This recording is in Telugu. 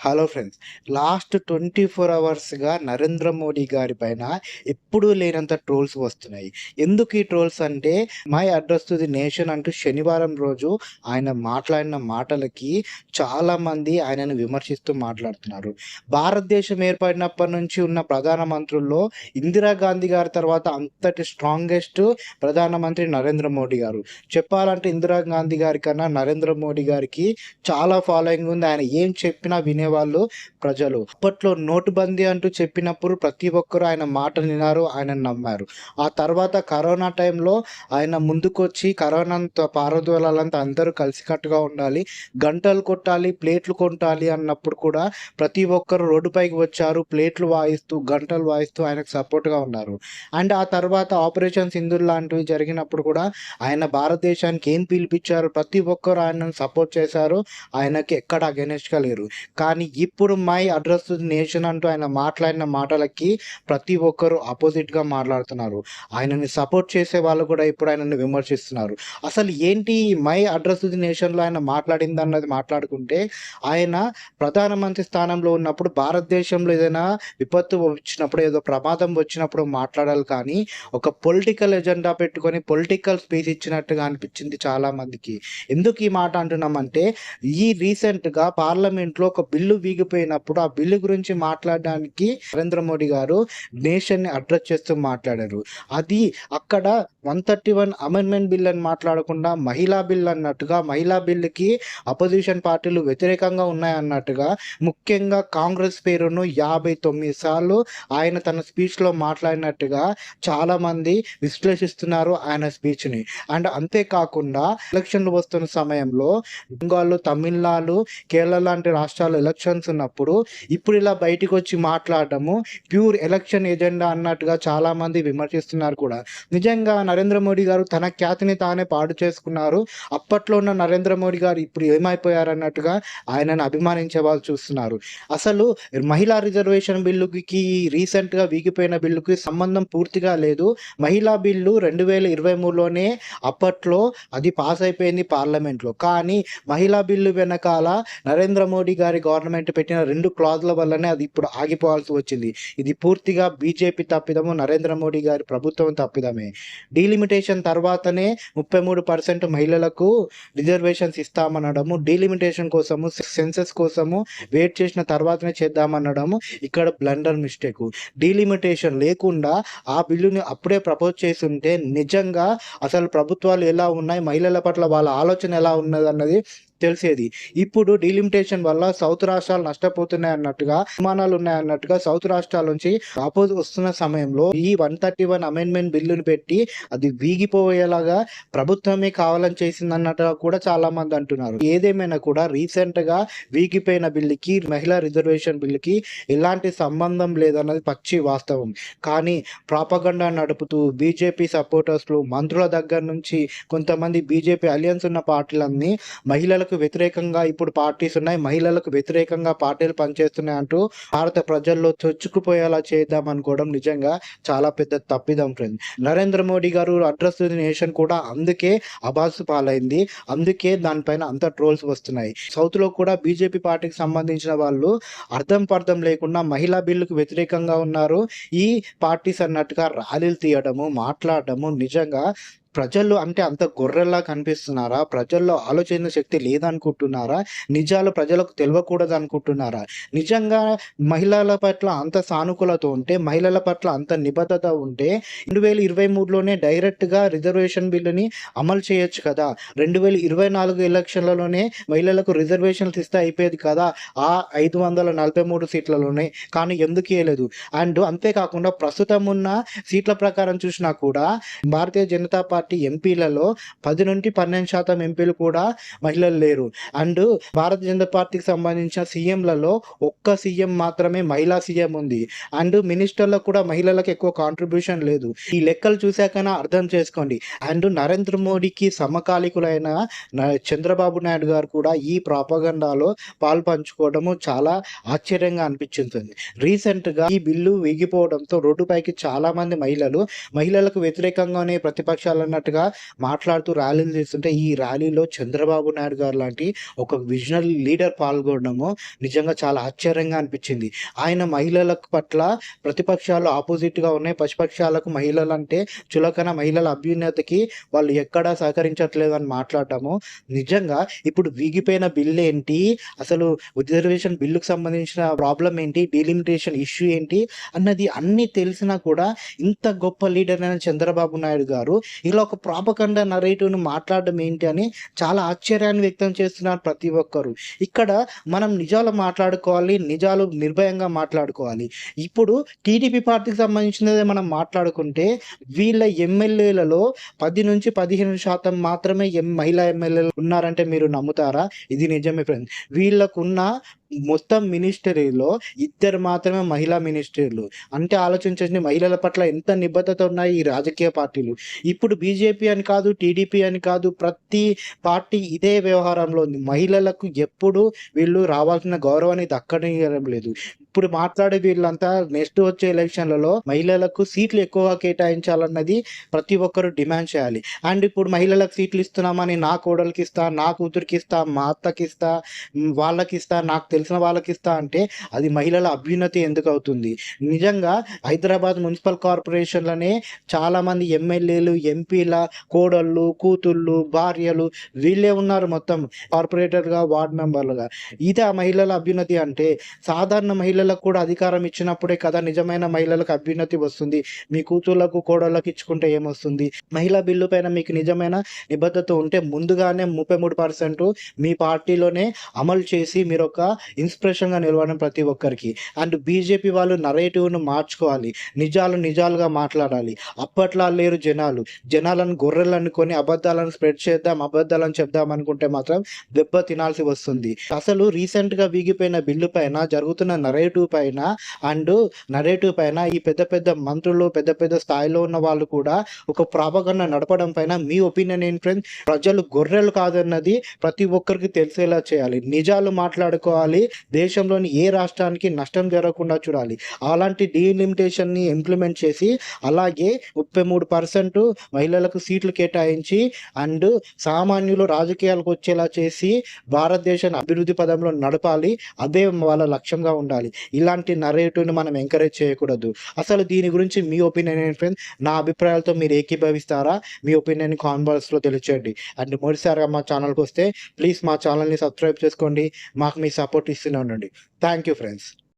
Hello friends. లాస్ట్ 24 అవర్స్‌గా నరేంద్ర మోడీ గారి పైన ఎప్పుడూ లేనంత ట్రోల్స్ వస్తున్నాయి. ఎందుకు ఈ ట్రోల్స్ అంటే, my address to the nation అంటూ శనివారం రోజు ఆయన మాట్లాడిన మాటలకి చాలామంది ఆయనను విమర్శిస్తూ మాట్లాడుతున్నారు. భారతదేశం ఏర్పడినప్పటి నుంచి ఉన్న ప్రధాన మంత్రుల్లో ఇందిరాగాంధీ గారి తర్వాత అంతటి స్ట్రాంగెస్ట్ ప్రధానమంత్రి నరేంద్ర మోడీ గారు. చెప్పాలంటే ఇందిరాగాంధీ గారి కన్నా నరేంద్ర మోడీ గారికి చాలా ఫాలోయింగ్ ఉంది. ఆయన ఏం చెప్పినా వినేవాళ్ళు ప్రజలు. అప్పట్లో నోటుబందీ అంటూ చెప్పినప్పుడు ప్రతి ఒక్కరు ఆయన మాట విన్నారు, ఆయనను నమ్మారు. ఆ తర్వాత కరోనా టైంలో ఆయన ముందుకొచ్చి కరోనాతో పారదోలాలంటే అందరూ కలిసికట్టుగా ఉండాలి, గంటలు కొట్టాలి, ప్లేట్లు కొట్టాలి అన్నప్పుడు కూడా ప్రతి ఒక్కరు రోడ్డుపైకి వచ్చారు. ప్లేట్లు వాయిస్తూ, గంటలు వాయిస్తూ ఆయనకు సపోర్ట్‌గా ఉన్నారు. అండ్ ఆ తర్వాత ఆపరేషన్ సింధూర్ లాంటివి జరిగినప్పుడు కూడా ఆయన భారతదేశానికి ఏం పిలిపించారు, ప్రతి ఒక్కరు ఆయనను సపోర్ట్ చేశారు. ఆయనకి ఎక్కడ అగెనిస్ట్‌గా లేరు. కానీ ఇప్పుడు my address to the nation అంటూ ఆయన మాట్లాడిన మాటలకి ప్రతి ఒక్కరు అపోజిట్‌గా మాట్లాడుతున్నారు. ఆయనని సపోర్ట్ చేసే వాళ్ళు కూడా ఇప్పుడు ఆయనను విమర్శిస్తున్నారు. అసలు ఏంటి ఈ మై అడ్రెస్ టు ది నేషన్‌లో ఆయన మాట్లాడిందన్నది మాట్లాడుకుంటే, ఆయన ప్రధానమంత్రి స్థానంలో ఉన్నప్పుడు భారతదేశంలో ఏదైనా విపత్తు వచ్చినప్పుడు, ఏదో ప్రమాదం వచ్చినప్పుడు మాట్లాడాలి కానీ, ఒక పొలిటికల్ ఎజెండా పెట్టుకొని పొలిటికల్ స్పీచ్ ఇచ్చినట్టుగా అనిపించింది చాలామందికి. ఎందుకు ఈ మాట అంటున్నామంటే, ఈ రీసెంట్‌గా పార్లమెంట్‌లో ఒక బిల్లు వీగిపోయినప్పుడు, ఆ బిల్లు గురించి మాట్లాడడానికి నరేంద్ర మోడీ గారు నేషన్‌ని అడ్రెస్ చేస్తూ మాట్లాడారు. అది అక్కడ 131 అమెండ్మెంట్ బిల్ అని మాట్లాడకుండా మహిళా బిల్ అన్నట్టుగా, మహిళా బిల్లుకి అపోజిషన్ పార్టీలు వ్యతిరేకంగా ఉన్నాయన్నట్టుగా, ముఖ్యంగా కాంగ్రెస్ పేరును 59 సార్లు ఆయన తన స్పీచ్‌లో మాట్లాడినట్టుగా చాలామంది విశ్లేషిస్తున్నారు ఆయన స్పీచ్‌ని. అండ్ అంతేకాకుండా ఎలక్షన్‌లు వస్తున్న సమయంలో బెంగాల్, తమిళనాడు, కేరళ లాంటి రాష్ట్రాల్లో ఎలక్షన్స్ ఉన్నప్పుడు ఇప్పుడు ఇలా బయటికొచ్చి మాట్లాడడము ప్యూర్ ఎలక్షన్ ఎజెండా అన్నట్టుగా చాలామంది విమర్శిస్తున్నారు కూడా. నిజంగా నరేంద్ర మోడీ గారు తన ఖ్యాతిని తానే పాడు చేసుకున్నారు. అప్పట్లో ఉన్న నరేంద్ర మోడీ గారు ఇప్పుడు ఏమైపోయారన్నట్టుగా ఆయనను అభిమానించే వాళ్ళు చూస్తున్నారు. అసలు మహిళా రిజర్వేషన్ బిల్లుకి రీసెంట్‌గా వీగిపోయిన బిల్లుకి సంబంధం పూర్తిగా లేదు. మహిళా బిల్లు 2023లోనే అప్పట్లో అది పాస్ అయిపోయింది పార్లమెంట్‌లో. కానీ మహిళా బిల్లు వెనకాల నరేంద్ర మోడీ గారి గవర్నమెంట్ పెట్టిన 2 క్లాజ్‌ల వల్లనే అది ఇప్పుడు ఆగిపోవాల్సి వచ్చింది. ఇది పూర్తిగా బీజేపీ తప్పిదము, నరేంద్ర మోడీ గారి ప్రభుత్వం తప్పిదమే. డీలిమిటేషన్ తర్వాతనే 33% మహిళలకు రిజర్వేషన్స్ ఇస్తామనడము, డీలిమిటేషన్ కోసము, సెన్సస్ కోసము వెయిట్ చేసిన తర్వాతనే చేద్దామనడము ఇక్కడ బ్లండర్ మిస్టేకు. డీలిమిటేషన్ లేకుండా ఆ బిల్లుని అప్పుడే ప్రపోజ్ చేసుంటే నిజంగా అసలు ప్రభుత్వాలు ఎలా ఉన్నాయి, మహిళల పట్ల వాళ్ళ ఆలోచన ఎలా ఉన్నదన్నది తెలిసేది. ఇప్పుడు డీలిమిటేషన్ వల్ల సౌత్ రాష్ట్రాలు నష్టపోతున్నాయన్నట్టుగా, అనుమానాలు ఉన్నాయన్నట్టుగా సౌత్ రాష్ట్రాల నుంచి వస్తున్న సమయంలో ఈ 131 అమెండ్మెంట్ బిల్లుని పెట్టి అది వీగిపోయేలాగా ప్రభుత్వమే కావాలని చేసిందన్నట్టుగా కూడా చాలామంది అంటున్నారు. ఏదేమైనా కూడా రీసెంట్‌గా వీగిపోయిన బిల్లుకి, మహిళా రిజర్వేషన్ బిల్లుకి ఎలాంటి సంబంధం లేదన్నది పచ్చి వాస్తవం. కానీ ప్రాపగండా నడుపుతూ బీజేపీ సపోర్టర్స్‌లు, మంత్రుల దగ్గర నుంచి కొంతమంది బీజేపీ అలియన్స్ ఉన్న పార్టీలన్నీ మహిళలకు వ్యతిరేకంగా ఇప్పుడు పార్టీస్ ఉన్నాయి, మహిళలకు వ్యతిరేకంగా పార్టీలు పనిచేస్తున్నాయి అంటూ భారత ప్రజల్లో చొచ్చుకుపోయేలా చేద్దాం అనుకోవడం నిజంగా చాలా పెద్ద తప్పిదం ఫ్రెండ్స్. నరేంద్ర మోడీ గారు అడ్రెస్ టు ది నేషన్ కూడా అందుకే అబాసు పాలైంది. అందుకే దానిపైన అంత ట్రోల్స్ వస్తున్నాయి. సౌత్‌లో కూడా బీజేపీ పార్టీకి సంబంధించిన వాళ్ళు అర్థం పర్థం లేకుండా మహిళా బిల్లుకు వ్యతిరేకంగా ఉన్నారు, ఈ పార్టీస్ అన్నట్టుగా ర్యాలీలు తీయడము, మాట్లాడడము నిజంగా ప్రజలు అంటే అంత గొర్రెల్లా కనిపిస్తున్నారా? ప్రజల్లో ఆలోచన శక్తి లేదనుకుంటున్నారా? నిజాలు ప్రజలకు తెలవకూడదు అనుకుంటున్నారా? నిజంగా మహిళల పట్ల అంత సానుకూలత ఉంటే, మహిళల పట్ల అంత నిబద్ధత ఉంటే 2023లోనే డైరెక్ట్‌గా రిజర్వేషన్ బిల్లుని అమలు చేయొచ్చు కదా! 2024 ఎలక్షన్‌లలోనే మహిళలకు రిజర్వేషన్స్ ఇస్తే అయిపోయేది కదా! ఆ 543 సీట్లలోనే. కానీ ఎందుకు ఇయ్యలేదు? అండ్ అంతేకాకుండా ప్రస్తుతం ఉన్న సీట్ల ప్రకారం చూసినా కూడా భారతీయ జనతా పార్టీ ఎంపీలలో 10-12% ఎంపీలు కూడా మహిళలు లేరు. అండ్ భారతీయ జనతా పార్టీకి సంబంధించిన సీఎంలలో ఒక్క సీఎం మాత్రమే మహిళా సీఎం ఉంది. అండ్ మినిస్టర్‌లో కూడా మహిళలకు ఎక్కువ కాంట్రిబ్యూషన్ లేదు. ఈ లెక్కలు చూసాకైనా అర్థం చేసుకోండి. అండ్ నరేంద్ర మోడీకి సమకాలీకులైన చంద్రబాబు నాయుడు గారు కూడా ఈ ప్రాపగండాలో పాలుపంచుకోవడము చాలా ఆశ్చర్యంగా అనిపించింది. రీసెంట్‌గా ఈ బిల్లు వీగిపోవడంతో రోడ్డుపైకి చాలామంది మహిళలకు వ్యతిరేకంగానే ప్రతిపక్షాలన్నీ అన్నట్టుగా మాట్లాడుతూ ర్యాలీలు చేస్తుంటే, ఈ ర్యాలీలో చంద్రబాబు నాయుడు గారు లాంటి ఒక విజనరీ లీడర్ పాల్గొనడము నిజంగా చాలా ఆశ్చర్యంగా అనిపించింది. ఆయన మహిళలకు పట్ల ప్రతిపక్షాలు ఆపోజిట్‌గా ఉన్నాయి. ప్రతిపక్షాలకు మహిళలంటే చులకన, మహిళల అభ్యున్నతికి వాళ్ళు ఎక్కడా సహకరించట్లేదని మాట్లాడటము నిజంగా ఇప్పుడు వీగిపోయిన బిల్లేంటి? అసలు రిజర్వేషన్ బిల్లుకు సంబంధించిన ప్రాబ్లమ్ ఏంటి? డీలిమిటేషన్ ఇష్యూ ఏంటి? అన్నది అన్నీ తెలిసినా కూడా ఇంత గొప్ప లీడర్ అయిన చంద్రబాబు నాయుడు గారు ఇలా ఒక ప్రాపగండా నరేటివ్‌ని మాట్లాడడం ఏంటి అని చాలా ఆశ్చర్యాన్ని వ్యక్తం చేస్తున్నారు ప్రతి ఒక్కరు. ఇక్కడ మనం నిజాలు మాట్లాడుకోవాలి. నిజాలు నిర్భయంగా మాట్లాడుకోవాలి. ఇప్పుడు టీడీపీ పార్టీకి సంబంధించినదే మనం మాట్లాడుకుంటే వీళ్ళ ఎమ్మెల్యేలలో 10-15% మాత్రమే మహిళా ఎమ్మెల్యేలు ఉన్నారంటే మీరు నమ్ముతారా? ఇది నిజమే ఫ్రెండ్స్. వీళ్ళకున్న మొత్తం మినిస్టరీలో ఇద్దరు మాత్రమే మహిళా మినిస్టర్లు. అంటే ఆలోచించండి, మహిళల పట్ల ఎంత నిబద్ధత ఉన్నాయి ఈ రాజకీయ పార్టీలు. ఇప్పుడు బీజేపీ అని కాదు, టీడీపీ అని కాదు, ప్రతి పార్టీ ఇదే వ్యవహారంలో ఉంది. మహిళలకు ఎప్పుడు వీళ్ళు రావాల్సిన గౌరవాన్ని దక్కనియ్యడం లేదు. ఇప్పుడు మాట్లాడే వీళ్ళంతా నెక్స్ట్ వచ్చే ఎలక్షన్‌లలో మహిళలకు సీట్లు ఎక్కువగా కేటాయించాలన్నది ప్రతి ఒక్కరు డిమాండ్ చేయాలి. అండ్ ఇప్పుడు మహిళలకు సీట్లు ఇస్తున్నామని నా కోడలికిస్తా, నా కూతురికిస్తా, మా అత్తకిస్తా, వాళ్ళకిస్తా, నాకు తెలిసిన వాళ్ళకిస్తా అంటే అది మహిళల అభ్యున్నతి ఎందుకవుతుంది? నిజంగా హైదరాబాద్ మున్సిపల్ కార్పొరేషన్‌లోనే చాలామంది ఎమ్మెల్యేలు, ఎంపీల కోడళ్ళు, కూతుళ్ళు, భార్యలు వీళ్ళే ఉన్నారు మొత్తం కార్పొరేటర్‌గా, వార్డ్ మెంబర్‌లుగా. ఇదా మహిళల అభ్యున్నతి అంటే? సాధారణ మహిళలకు కూడా అధికారం ఇచ్చినప్పుడే కదా నిజమైన మహిళలకు అభ్యున్నతి వస్తుంది. మీ కూతుళ్ళకు, కోడళ్ళకి ఇచ్చుకుంటే ఏమొస్తుంది? మహిళా బిల్లు పైన మీకు నిజమైన నిబద్ధత ఉంటే ముందుగానే 33% మీ పార్టీలోనే అమలు చేసి మీరొక ఇన్స్పిరేషన్‌గా నిలవడం ప్రతి ఒక్కరికి. అండ్ బీజేపీ వాళ్ళు నరేటివ్‌ను మార్చుకోవాలి. నిజాలుగా మాట్లాడాలి. అప్పట్లా లేరు జనాలు. జనాలను గొర్రెలనుకొని అబద్ధాలను స్ప్రెడ్ చేద్దాం, అబద్ధాలను చెప్దాం అనుకుంటే మాత్రం దెబ్బ తినాల్సి వస్తుంది. అసలు రీసెంట్‌గా వీగిపోయిన బిల్లు పైన జరుగుతున్న నరేటివ్ పైన ఈ పెద్ద పెద్ద మంత్రులు, పెద్ద పెద్ద స్థాయిలో ఉన్న వాళ్ళు కూడా ఒక ప్రాపగండా నడపడం పైన మీ ఒపీనియన్ ఏంటి ఫ్రెండ్స్? ప్రజలు గొర్రెలు కాదన్నది ప్రతి ఒక్కరికి తెలిసేలా చేయాలి. నిజాలు మాట్లాడుకోవాలి. దేశంలోని ఏ రాష్ట్రానికి నష్టం జరగకుండా చూడాలి. అలాంటి డీలిమిటేషన్‌ని ఇంప్లిమెంట్ చేసి అలాగే 33% మహిళలకు సీట్లు కేటాయించి అండ్ సామాన్యులు రాజకీయాలకు వచ్చేలా చేసి భారతదేశాన్ని అభివృద్ధి పదంలో నడపాలి. అదే వాళ్ళ లక్ష్యంగా ఉండాలి. ఇలాంటి నరేటివ్‌ని మనం ఎంకరేజ్ చేయకూడదు. అసలు దీని గురించి మీ ఒపీనియన్ ఏంటి ఫ్రెండ్స్? నా అభిప్రాయాలతో మీరు ఏకీభవిస్తారా? మీ ఒపీనియన్‌ని కామెంట్ బాక్స్‌లో తెలియచేయండి. అండ్ మొదటిసారిగా మా ఛానల్‌కి వస్తే ప్లీజ్ మా ఛానల్‌ని సబ్స్క్రైబ్ చేసుకోండి. మాకు మీ సపోర్ట్ ఇస్తూనే ఉండండి. Thank you friends.